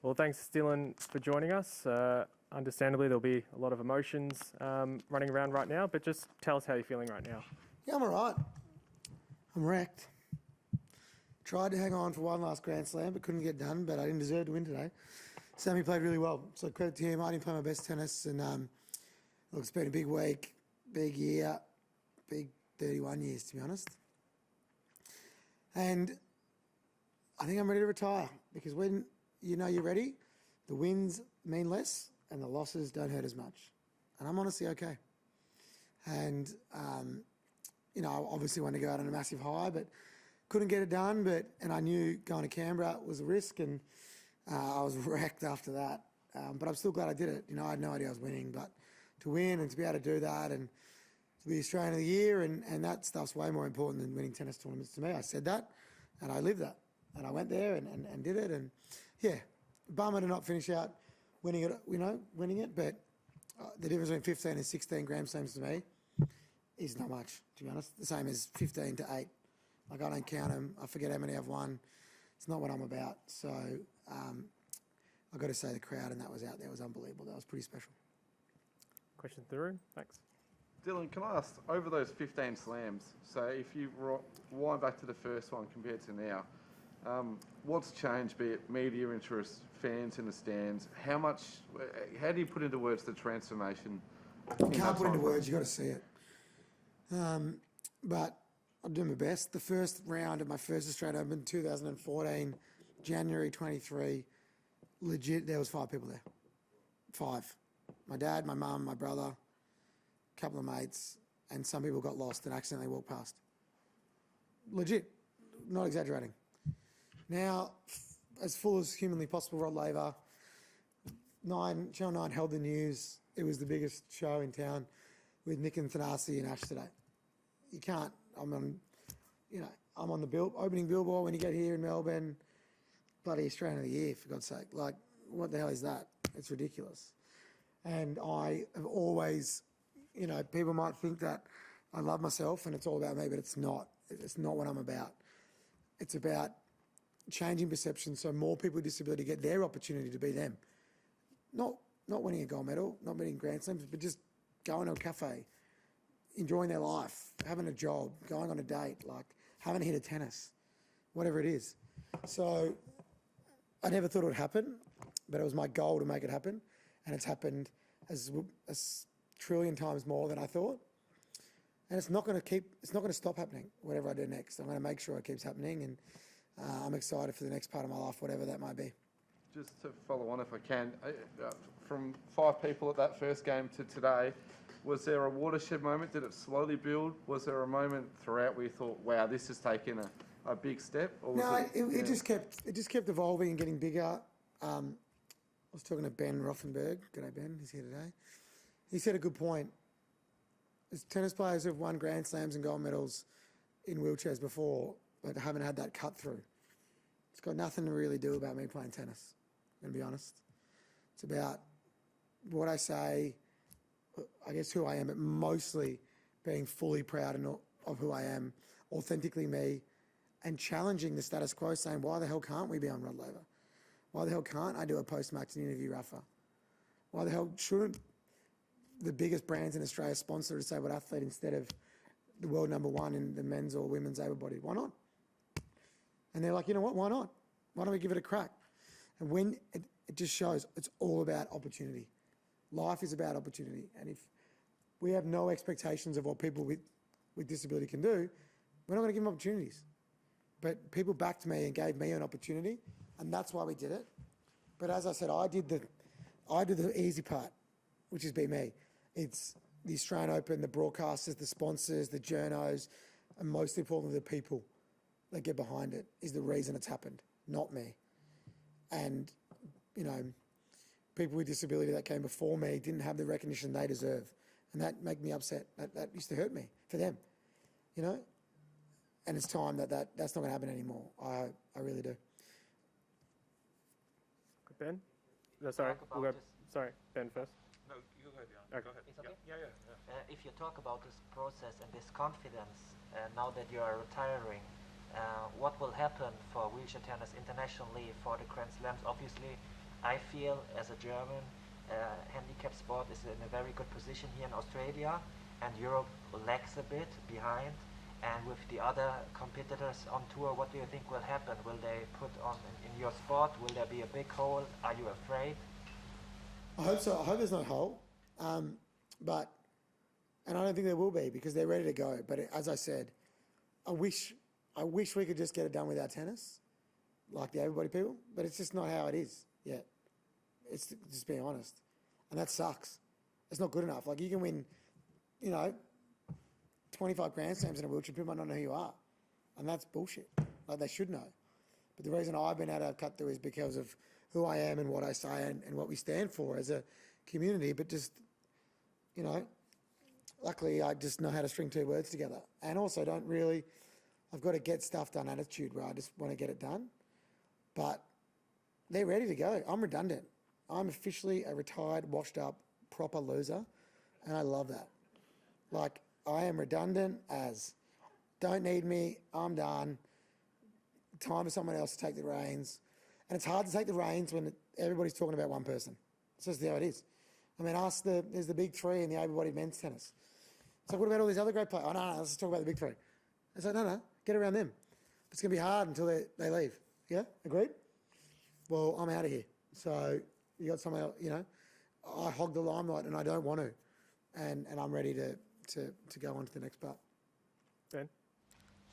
Well, thanks, Dylan, for joining us. Understandably, there'll be a lot of emotions running around right now, but just tell us how you're feeling right now. Yeah, I'm all right. I'm wrecked. Tried to hang on for one last Grand Slam, but couldn't get done, but I didn't deserve to win today. Sammy played really well, so credit to him. I didn't play my best tennis, and look, it's been a big week, big year, big 31 years, to be honest. And I think I'm ready to retire, because when you know you're ready, the wins mean less and the losses don't hurt as much. And I'm honestly okay. And, you know, I obviously wanted to go out on a massive high, but couldn't get it done. And I knew going to Canberra was a risk, and I was wrecked after that. But I'm still glad I did it. You know, I had no idea I was winning, but to win and to be able to do that and to be Australian of the Year and that stuff's way more important than winning tennis tournaments to me. I said that and I lived that. And I went there and did it. And yeah, bummer to not finish out winning it, but the difference between 15 and 16 Grand Slams to me is not much, to be honest. The same as 15 to 8. Like, I don't count them. I forget how many I've won. It's not what I'm about. So I've got to say the crowd and that was out there was unbelievable. That was pretty special. Question in the room. Thanks. Dylan, can I ask, over those 15 slams, so if you wind back to the first one compared to now, what's changed, be it media interest, fans in the stands? How do you put into words the transformation? You can't put into words, you've got to see it. But I'm doing my best. The first round of my first Australian Open, 2014, January 23, legit, there was 5 people there. 5. My dad, my mum, my brother, a couple of mates, and some people got lost and accidentally walked past. Legit, not exaggerating. Now, as full as humanly possible, Rod Laver, Channel 9 held the news. It was the biggest show in town with Nick and Thanasi and Ash today. You can't, I'm on the opening billboard when you get here in Melbourne. Bloody Australian of the Year, for God's sake. Like, what the hell is that? It's ridiculous. And I have always, you know, people might think that I love myself and it's all about me, but it's not. It's not what I'm about. It's about changing perception so more people with disability get their opportunity to be them. Not winning a gold medal, not winning Grand Slams, but just going to a cafe, enjoying their life, having a job, going on a date, like having a hit of tennis, whatever it is. So I never thought it would happen, but it was my goal to make it happen, and it's happened as trillion times more than I thought. And it's not going to stop happening, whatever I do next. I'm going to make sure it keeps happening, and I'm excited for the next part of my life, whatever that might be. Just to follow on, if I can, from 5 people at that first game to today, was there a watershed moment? Did it slowly build? Was there a moment throughout where you thought, wow, this has taken a big step? Or was it just kept evolving and getting bigger. I was talking to Ben Rothenberg. G'day, Ben. He's here today. He said a good point. There's tennis players who have won Grand Slams and gold medals in wheelchairs before, but haven't had that cut through. It's got nothing to really do about me playing tennis, I'm going to be honest. It's about what I say, I guess who I am, but mostly being fully proud of who I am, authentically me, and challenging the status quo, saying, why the hell can't we be on Rod Laver? Why the hell can't I do a post-match and interview Rafa? Why the hell shouldn't the biggest brands in Australia sponsor a disabled athlete instead of the world #1 in the men's or women's able-bodied? Why not? And they're like, you know what, why not? Why don't we give it a crack? And when it just shows it's all about opportunity. Life is about opportunity. And if we have no expectations of what people with disability can do, we're not going to give them opportunities. But people backed me and gave me an opportunity, and that's why we did it. But as I said, I did the easy part, which is be me. It's the Australian Open, the broadcasters, the sponsors, the journos, and most importantly, the people that get behind it is the reason it's happened, not me. And, you know, people with disability that came before me didn't have the recognition they deserve. And that made me upset. That used to hurt me for them, you know? And it's time that's not going to happen anymore. I really do. Ben? No, sorry. Sorry, Ben first. No, you go ahead, Jan. Okay. Go ahead. It's okay? Yeah. If you talk about this process and this confidence, now that you are retiring, what will happen for wheelchair tennis internationally for the Grand Slams? Obviously, I feel as a German, handicap sport is in a very good position here in Australia, and Europe lags a bit behind. And with the other competitors on tour, what do you think will happen? Will they put on in your sport? Will there be a big hole? Are you afraid? I hope so. I hope there's no hole. But I don't think there will be because they're ready to go. But as I said, I wish we could just get it done without tennis, like the everybody people. But it's just not how it is yet. It's just being honest, and that sucks. It's not good enough. Like you can win, 25 Grand Slams in a wheelchair, people might not know who you are, and that's bullshit. Like they should know. But the reason I've been able to cut through is because of who I am and what I say and what we stand for as a community. But just, luckily I just know how to string two words together, and also I've got a get stuff done attitude where I just want to get it done. But they're ready to go. I'm redundant. I'm officially a retired, washed up, proper loser, and I love that. Like, I am redundant as, don't need me, I'm done, time for someone else to take the reins. And it's hard to take the reins when everybody's talking about one person. It's just how it is. I mean, there's the big three in the able-bodied men's tennis. It's like, what about all these other great players? Oh, no, let's talk about the big three. It's like, no, get around them. It's going to be hard until they leave. Yeah, agreed? Well, I'm out of here. So you got someone else, I hog the limelight and I don't want to. And I'm ready to go on to the next part. Ben?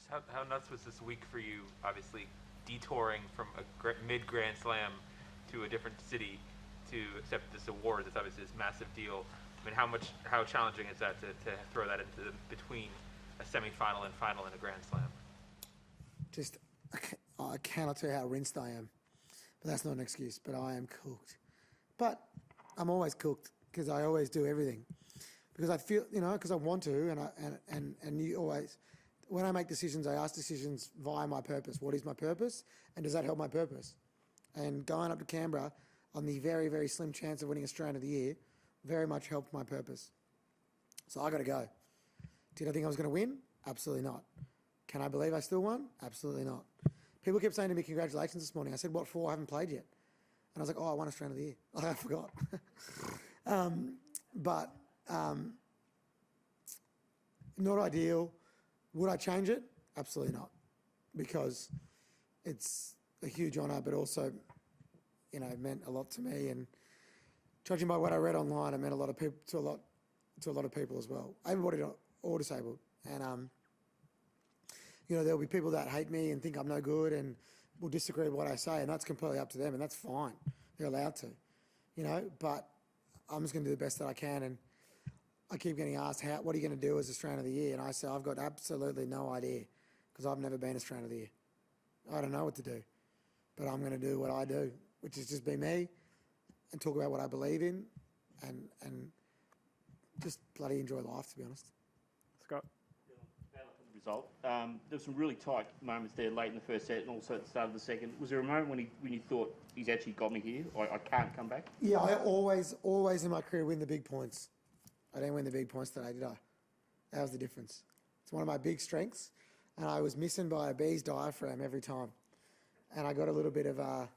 How nuts was this week for you, obviously, detouring from a mid-Grand Slam to a different city to accept this award? It's obviously this massive deal. I mean, how challenging is that to throw that into between a semi-final and final in a Grand Slam? Just, I cannot tell you how rinsed I am. But that's not an excuse, but I am cooked. But I'm always cooked because I always do everything. Because I feel, because I want to, and you always, when I make decisions, I ask decisions via my purpose. What is my purpose, and does that help my purpose? And going up to Canberra on the very, very slim chance of winning Australian of the Year very much helped my purpose. So I got to go. Did I think I was going to win? Absolutely not. Can I believe I still won? Absolutely not. People kept saying to me, congratulations this morning. I said, what for? I haven't played yet. And I was like, I won Australian of the Year. I forgot. But not ideal. Would I change it? Absolutely not. Because it's a huge honour, but also, it meant a lot to me. And judging by what I read online, it meant a lot of people to a lot of people as well. Everybody all disabled. And there'll be people that hate me and think I'm no good and will disagree with what I say, and that's completely up to them, and that's fine. They're allowed to, but I'm just going to do the best that I can. And I keep getting asked, what are you going to do as Australian of the Year? And I say, I've got absolutely no idea because I've never been Australian of the Year. I don't know what to do, but I'm going to do what I do, which is just be me and talk about what I believe in and just bloody enjoy life, to be honest. Scott? Result. There were some really tight moments there late in the first set and also at the start of the second. Was there a moment when you thought, he's actually got me here, I can't come back? Yeah, I always in my career win the big points. I didn't win the big points today, did I? That was the difference. It's one of my big strengths, and I was missing by a bee's diaphragm every time. And I got a little bit like,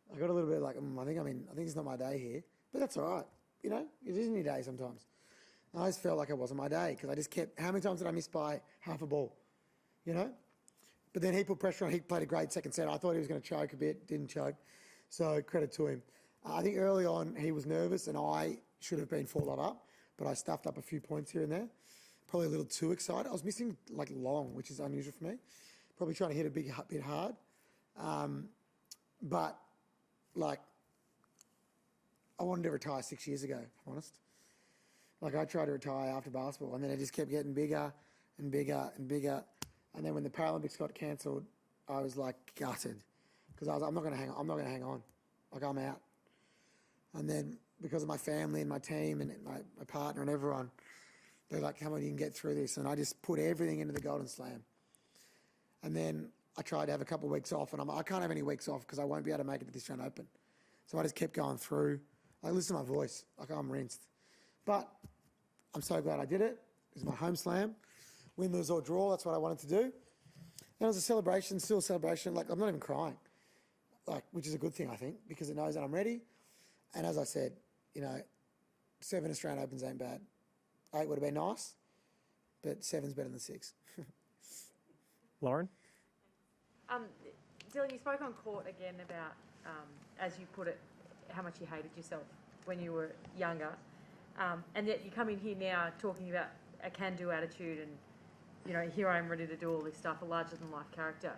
I think it's not my day here, but that's all right. It isn't your day sometimes. I just felt like it wasn't my day because I just kept, how many times did I miss by half a ball? But then he put pressure on, he played a great second set. I thought he was going to choke a bit, didn't choke. So credit to him. I think early on he was nervous and I should have been 4-love up, but I stuffed up a few points here and there. Probably a little too excited. I was missing long, which is unusual for me. Probably trying to hit a bit hard. But I wanted to retire 6 years ago, if I'm honest. I tried to retire after basketball, and then it just kept getting bigger and bigger and bigger. And then when the Paralympics got cancelled, I was gutted because I was I'm not going to hang on. I'm not going to hang on. I'm out. And then because of my family and my team and my partner and everyone, they're like, come on, you can get through this. And I just put everything into the Golden Slam. And then I tried to have a couple of weeks off, and I can't have any weeks off because I won't be able to make it to the Australian Open. So I just kept going through. Listen to my voice. I'm rinsed. But I'm so glad I did it. It was my home slam. Win, lose or draw, that's what I wanted to do. And it was a celebration, still a celebration. I'm not even crying. which is a good thing, I think, because it knows that I'm ready. And as I said, 7 Australian Opens ain't bad. 8 would have been nice, but 7's better than 6. Lauren? Dylan, you spoke on court again about, as you put it, how much you hated yourself when you were younger. And yet you come in here now talking about a can-do attitude and, here I am ready to do all this stuff, a larger-than-life character.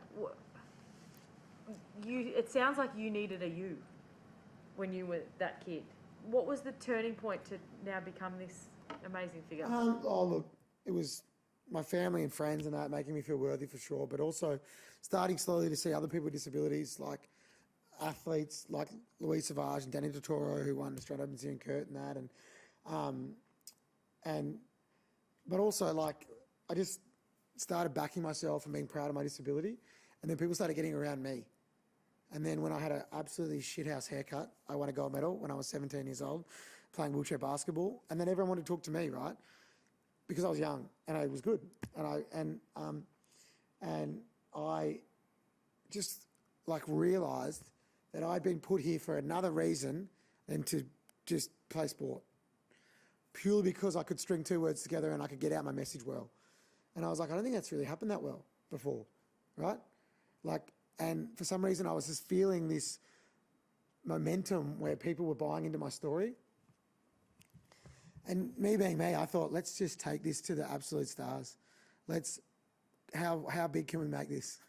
It sounds like you needed a you when you were that kid. What was the turning point to now become this amazing figure? Look, it was my family and friends and that making me feel worthy for sure, but also starting slowly to see other people with disabilities, like athletes like Louise Savage and Danny Totoro, who won Australian Opens here in Kurt and that, but also like I just started backing myself and being proud of my disability, and then people started getting around me. And then when I had an absolutely shithouse haircut, I won a gold medal when I was 17 years old, playing wheelchair basketball. And then everyone wanted to talk to me, right? Because I was young and I was good. And I just like realised that I'd been put here for another reason than to just play sport. Purely because I could string 2 words together and I could get out my message well. And I was like, I don't think that's really happened that well before, right? And for some reason I was just feeling this momentum where people were buying into my story. And me being me, I thought, let's just take this to the absolute stars. How big can we make this?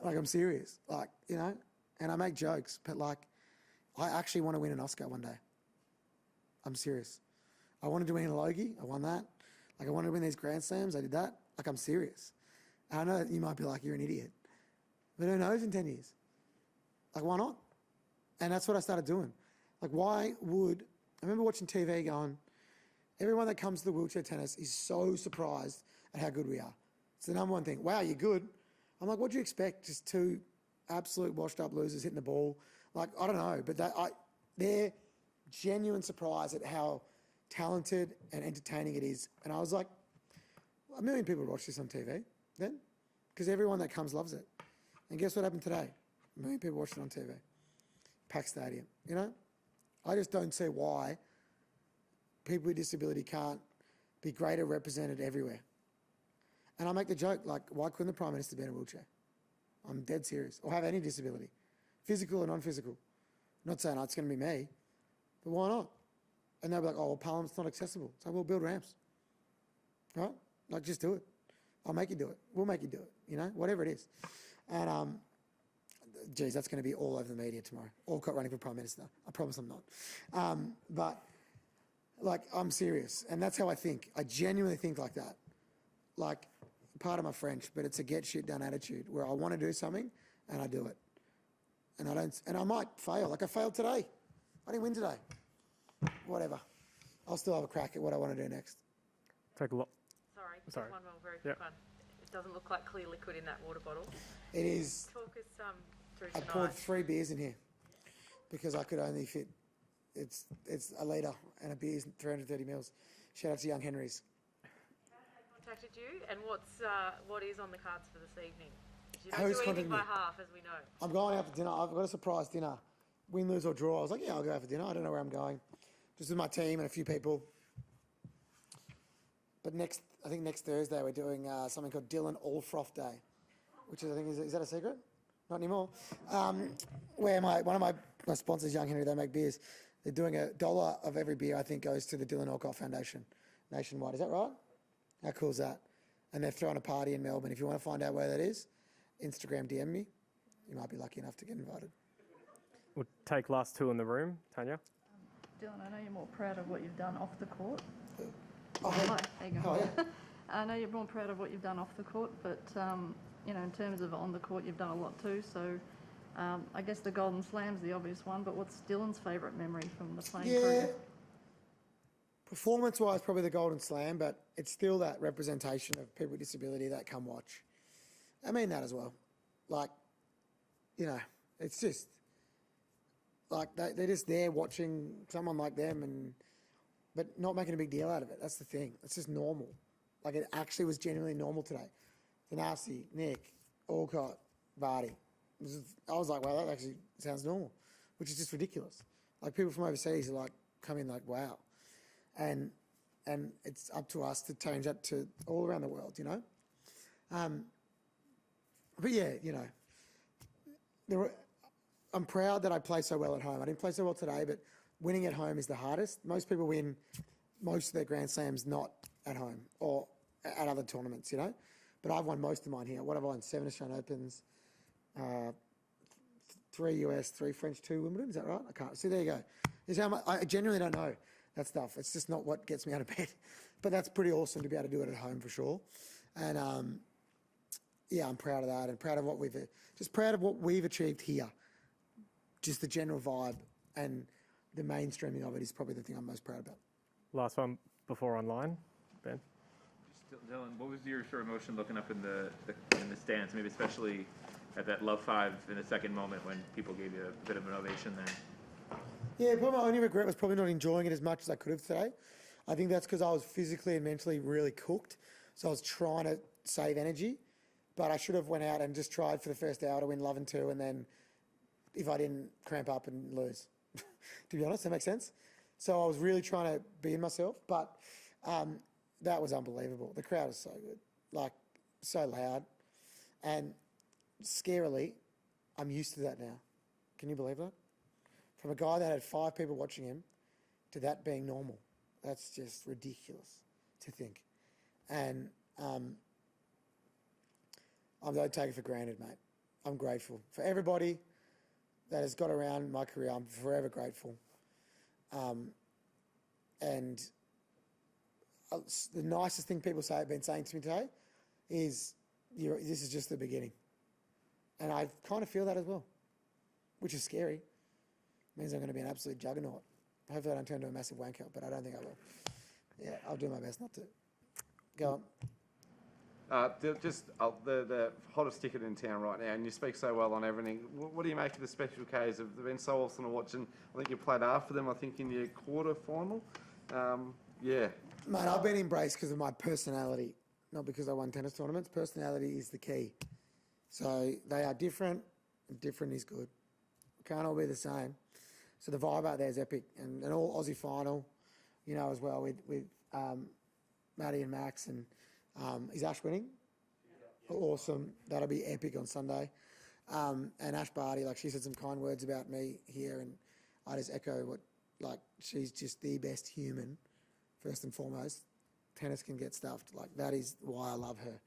I'm serious, and I make jokes, but I actually want to win an Oscar one day. I'm serious. I wanted to win a Logie, I won that. I wanted to win these Grand Slams, I did that. I'm serious. And I know that you might be like, you're an idiot. But who knows in 10 years? Why not? And that's what I started doing. I remember watching TV going, everyone that comes to the wheelchair tennis is so surprised at how good we are. It's the number one thing. Wow, you're good. I'm like, what do you expect? Just 2 absolute washed up losers hitting the ball. I don't know, but they're genuine surprised at how talented and entertaining it is. And I was like, 1 million people watch this on TV then, because everyone that comes loves it. And guess what happened today? 1 million people watched it on TV. Packed stadium, I just don't see why people with disability can't be greater represented everywhere. And I make the joke, why couldn't the Prime Minister be in a wheelchair? I'm dead serious. Or have any disability, physical or non-physical. Not saying it's going to be me, but why not? And they'll be like, oh, well, Parliament's not accessible. So we'll build ramps, right? Just do it. I'll make you do it. We'll make you do it, whatever it is. And, geez, that's going to be all over the media tomorrow. Alcott running for Prime Minister. I promise I'm not. But, I'm serious. And that's how I think. I genuinely think like that. Part of my French, but it's a get shit done attitude where I want to do something and I do it. And I might fail. I failed today. I didn't win today. Whatever. I'll still have a crack at what I want to do next. Take a look. Sorry, just Sorry. one more very quick one. It doesn't look like clear liquid in that water bottle. It is. Talk us through I tonight. poured 3 beers in here because I could only fit. It's a litre and a beer's 330 mils. Shout out to Young Henry's. Contacted you, and what is on the cards for this evening? You don't Who's do anything contacted by me? half, as we know. I'm going out for dinner. I've got a surprise dinner. Win, lose or draw. I was like, yeah, I'll go out for dinner. I don't know where I'm going. Just with my team and a few people. But I think next Thursday we're doing something called Dylan All Froth Day, which is that a secret? Not anymore. Where one of my sponsors, Young Henry, they make beers. They're doing $1 of every beer, I think, goes to the Dylan Alcott Foundation nationwide. Is that right? How cool is that? And they're throwing a party in Melbourne. If you want to find out where that is, Instagram DM me. You might be lucky enough to get invited. We'll take last 2 in the room. Tanya? Dylan, I know you're more proud of what you've done off the court. Oh, Hi, there you go. oh yeah. I know you're more proud of what you've done off the court, but in terms of on the court, you've done a lot too. So I guess the Golden Slam's the obvious one, but what's Dylan's favourite memory from the playing career? Performance-wise, probably the Golden Slam, but it's still that representation of people with disability that come watch. I mean that as well. It's just they're just there watching someone like them, but not making a big deal out of it. That's the thing. It's just normal. It actually was genuinely normal today. Thanasi, Nick, Alcott, Vardy, I was like, wow, that actually sounds normal, which is just ridiculous. Like people from overseas are like come in like, wow, and it's up to us to change that to all around the world, you know. But yeah, you know, I'm proud that I play so well at home. I didn't play so well today, but winning at home is the hardest. Most people win most of their Grand Slams not at home or at other tournaments, you know. But I've won most of mine here. What have I won? 7 Australian Opens, 3 US, 3 French, 2 Wimbledon. Is that right? I can't. See, there you go. Is how much, I genuinely don't know that stuff. It's just not what gets me out of bed. But that's pretty awesome to be able to do it at home for sure. And yeah, I'm proud of that and proud of what we've achieved here. Just the general vibe and the mainstreaming of it is probably the thing I'm most proud about. Last one before online, Ben. Just, Dylan, what was your sort of emotion looking up in the stands, maybe especially at that love 5 in the second moment when people gave you a bit of an ovation there? Yeah, probably my only regret was probably not enjoying it as much as I could have today. I think that's because I was physically and mentally really cooked. So I was trying to save energy, but I should have went out and just tried for the first hour to win love and 2, and then if I didn't cramp up and lose, to be honest, that makes sense. So I was really trying to be in myself, but that was unbelievable. The crowd is so good, like so loud, and scarily, I'm used to that now. Can you believe that? From a guy that had 5 people watching him to that being normal. That's just ridiculous to think. And I don't take it for granted, mate. I'm grateful for everybody that has got around my career. I'm forever grateful. And the nicest thing people have been saying to me today is, this is just the beginning. And I kind of feel that as well, which is scary. It means I'm going to be an absolute juggernaut. Hopefully I don't turn into a massive wanker, but I don't think I will. Yeah, I'll do my best not to. Go on. The hottest ticket in town right now, and you speak so well on everything. What do you make of the Special Ks? They've been so awesome to watch, and I think you played after them, I think, in your quarter final. Yeah. Mate, I've been embraced because of my personality, not because I won tennis tournaments. Personality is the key. So they are different, and different is good. Can't all be the same. So the vibe out there is epic, and an all Aussie final, you know, as well with Maddie and Max, and is Ash winning? Yeah. Awesome. That'll be epic on Sunday. And Ash Barty, like, she said some kind words about me here, and I just echo what, like, she's just the best human, first and foremost. Tennis can get stuffed. Like, that is why I love her.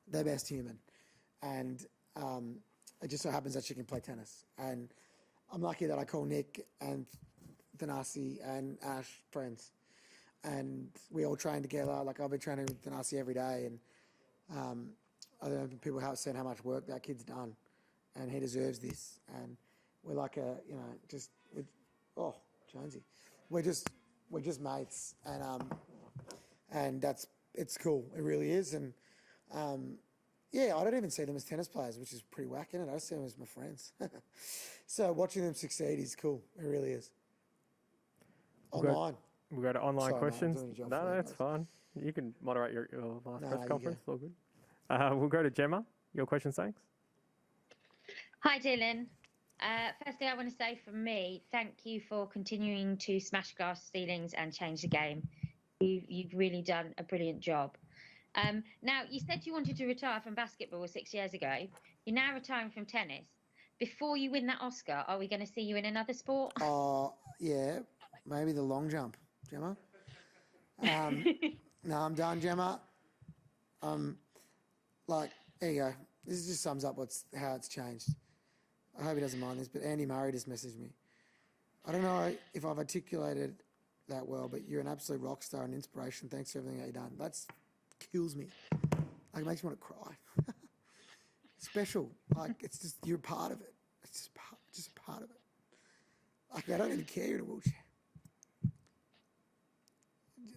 The best human. And it just so happens that she can play tennis. And I'm lucky that I call Nick and Thanasi and Ash friends. And we all train together. Like, I've been training with Thanasi every day. And I don't know, people have said how much work that kid's done. And he deserves this. And we're like Jonesy. We're just mates. And it's cool. It really is. And yeah, I don't even see them as tennis players, which is pretty whack, isn't it? I see them as my friends. So watching them succeed is cool. It really is. Online. We'll go to online Sorry, questions. mate, I'm doing your job No, for you that's guys. fine. You can moderate your last No, press you conference. All good. We'll go to Gemma. Your questions, thanks. Hi, Dylan. Firstly, I want to say from me, thank you for continuing to smash glass ceilings and change the game. You've really done a brilliant job. Now, you said you wanted to retire from basketball 6 years ago. You're now retiring from tennis. Before you win that Oscar, are we going to see you in another sport? Yeah, maybe the long jump, Gemma. No, I'm done, Gemma. There you go. This just sums up how it's changed. I hope he doesn't mind this, but Andy Murray just messaged me. I don't know if I've articulated that well, but you're an absolute rock star and inspiration. Thanks for everything that you've done. That kills me. Like, it makes me want to cry. Special. Like, it's just, you're a part of it. It's just part of it. Like, they don't even care you're in a wheelchair.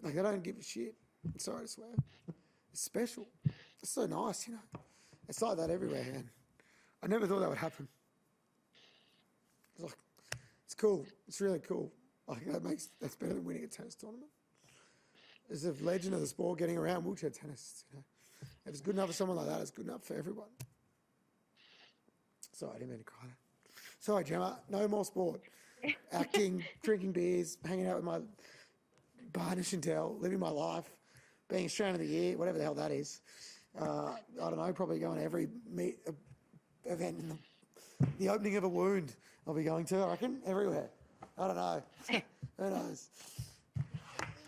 Like, they don't give a shit. I'm sorry to swear. It's special. It's so nice, you know. It's like that everywhere, man. I never thought that would happen. It's like, it's cool. It's really cool. Like, that's better than winning a tennis tournament. It's a legend of the sport getting around wheelchair tennis, you know. If it's good enough for someone like that, it's good enough for everyone. Sorry, I didn't mean to cry. Sorry, Gemma. No more sport. Acting, drinking beers, hanging out with my partner Chantel, living my life, being Australian of the Year, whatever the hell that is. I don't know, probably going to every event in the opening of a wound I'll be going to, I reckon, everywhere. I don't know. Who knows?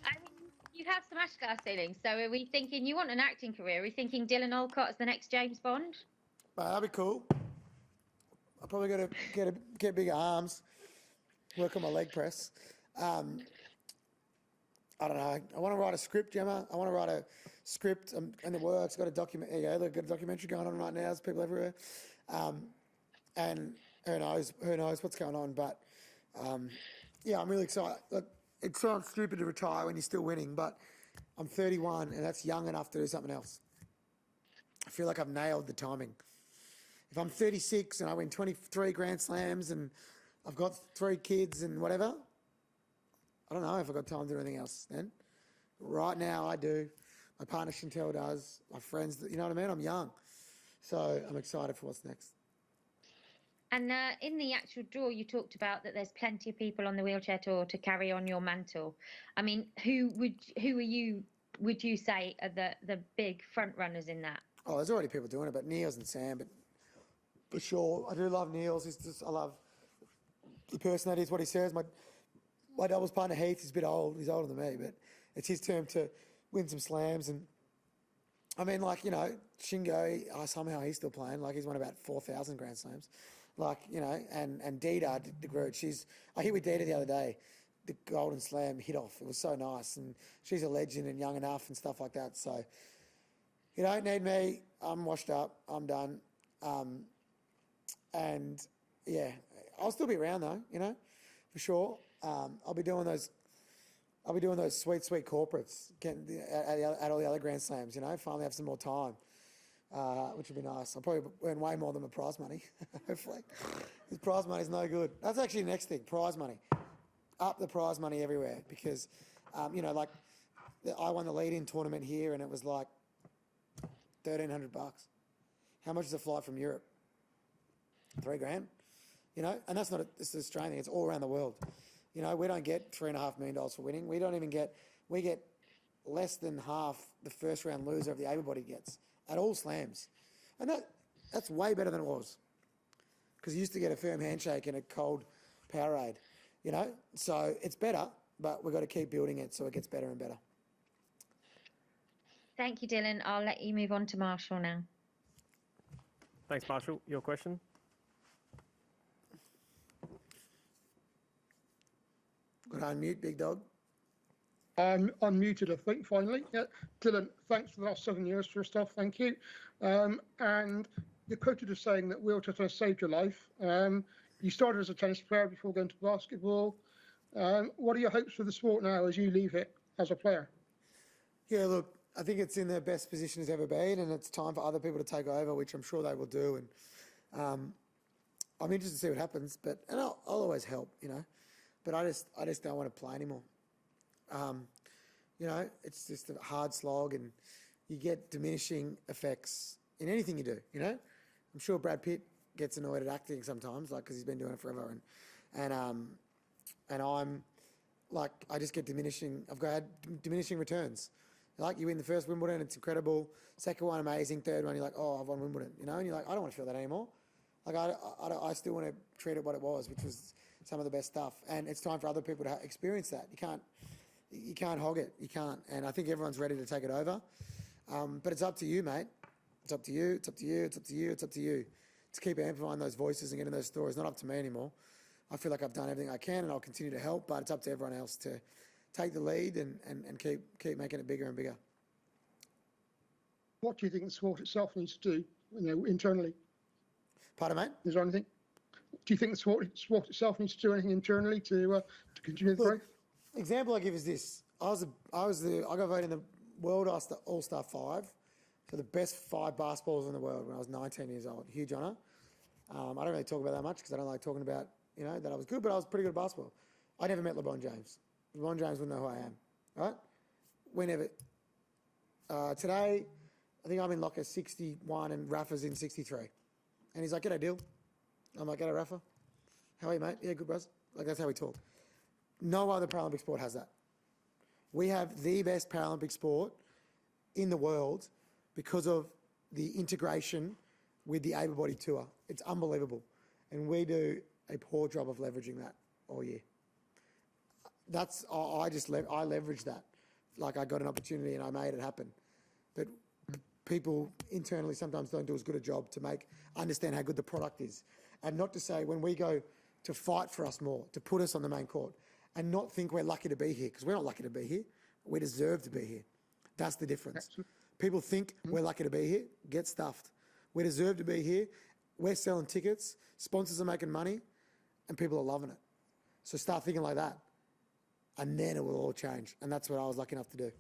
I mean, you have smashed glass ceilings, so are we thinking you want an acting career? Are we thinking Dylan Alcott as the next James Bond? That'd be cool. I probably got to get bigger arms, work on my leg press. I don't know. I want to write a script, Gemma. I want to write a script in the works. Got a documentary going on right now. There's people everywhere, and who knows what's going on. But yeah, I'm really excited. Look, it sounds stupid to retire when you're still winning, but I'm 31, and that's young enough to do something else. I feel like I've nailed the timing. If I'm 36 and I win 23 Grand Slams and I've got 3 kids and whatever, I don't know if I've got time to do anything else then. Right now I do. My partner Chantel does. My friends, you know what I mean? I'm young. So I'm excited for what's next. And in the actual draw, you talked about that there's plenty of people on the wheelchair tour to carry on your mantle. I mean, who would you say are the big front runners in that? Oh, there's already people doing it, but Niels and Sam, but for sure. I do love Niels. I love the person that is, what he says. My doubles partner Heath is a bit old. He's older than me, but it's his turn to win some slams. And I mean, like, you know, Shingo, somehow he's still playing. Like, he's won about 4,000 Grand Slams. Like, you know, and Dita, the Groot, I hit with Dita the other day. The Golden Slam hit off. It was so nice. And she's a legend and young enough and stuff like that. So you don't need me. I'm washed up. I'm done. And yeah, I'll still be around though, you know, for sure. I'll be doing those sweet corporates, getting at all the other Grand Slams, you know, finally have some more time, which would be nice. I'll probably earn way more than my prize money, hopefully. Because prize money's no good. That's actually the next thing, prize money. Up the prize money everywhere because, you know, like I won the lead-in tournament here and it was like $1,300. How much is a flight from Europe? $3,000, you know, and that's not it's an Australian thing. It's all around the world. You know, we don't get $3.5 million for winning. We get less than half the first round loser of the able-body gets at all slams, and that's way better than it was because you used to get a firm handshake and a cold Powerade, you know. So it's better, but we've got to keep building it so it gets better and better. Thank you, Dylan. I'll let you move on to Marshall now. Thanks, Marshall. Your question? Got to unmute, big dog. Unmuted, I think, finally. Yeah. Dylan, thanks for the last 7 years for stuff. Thank you. And you're quoted as saying that wheelchair tennis saved your life. You started as a tennis player before going to basketball. What are your hopes for the sport now as you leave it as a player? Yeah, look, I think it's in the best position it's ever been, and it's time for other people to take over, which I'm sure they will do. And I'm interested to see what happens. And I'll always help, you know. But I just don't want to play anymore. You know, it's just a hard slog, and you get diminishing effects in anything you do. You know, I'm sure Brad Pitt gets annoyed at acting sometimes, like because he's been doing it forever, and I'm like I just get diminishing. I've got diminishing returns. Like you win the first Wimbledon, it's incredible. Second one, amazing. Third one, you're like, oh, I've won Wimbledon. You know, and you're like, I don't want to feel that anymore. Like I still want to treat it what it was, which was some of the best stuff. And it's time for other people to experience that. You can't hog it. You can't. And I think everyone's ready to take it over. But it's up to you, mate. It's up to you. It's up to you. It's up to you. It's up to you to keep amplifying those voices and getting those stories. Not up to me anymore. I feel like I've done everything I can, and I'll continue to help. But it's up to everyone else to take the lead and keep making it bigger and bigger. What do you think the sport itself needs to do, you know, internally? Pardon, mate? Is there anything? Do you think the sport itself needs to do anything internally to continue the growth? Example I give is this: I got voted in the World All-Star 5, so the best 5 basketballers in the world when I was 19 years old. Huge honour. I don't really talk about that much because I don't like talking about, you know, that I was good, but I was pretty good at basketball. I never met LeBron James. LeBron James wouldn't know who I am, right? We never. Today, I think I'm in locker 61 and Rafa's in 63, and he's like, "G'day, Dill." I'm like, "G'day, Rafa. How are you, mate? Yeah, good, bros." Like, that's how we talk. No other Paralympic sport has that. We have the best Paralympic sport in the world because of the integration with the able-bodied tour. It's unbelievable. And we do a poor job of leveraging that all year. I leveraged that. Like, I got an opportunity and I made it happen. But people internally sometimes don't do as good a job to understand how good the product is. And not to say when we go to fight for us more, to put us on the main court, and not think we're lucky to be here, because we're not lucky to be here. We deserve to be here. That's the difference. People think we're lucky to be here, get stuffed. We deserve to be here. We're selling tickets, sponsors are making money, and people are loving it. So start thinking like that, and then it will all change. And that's what I was lucky enough to do.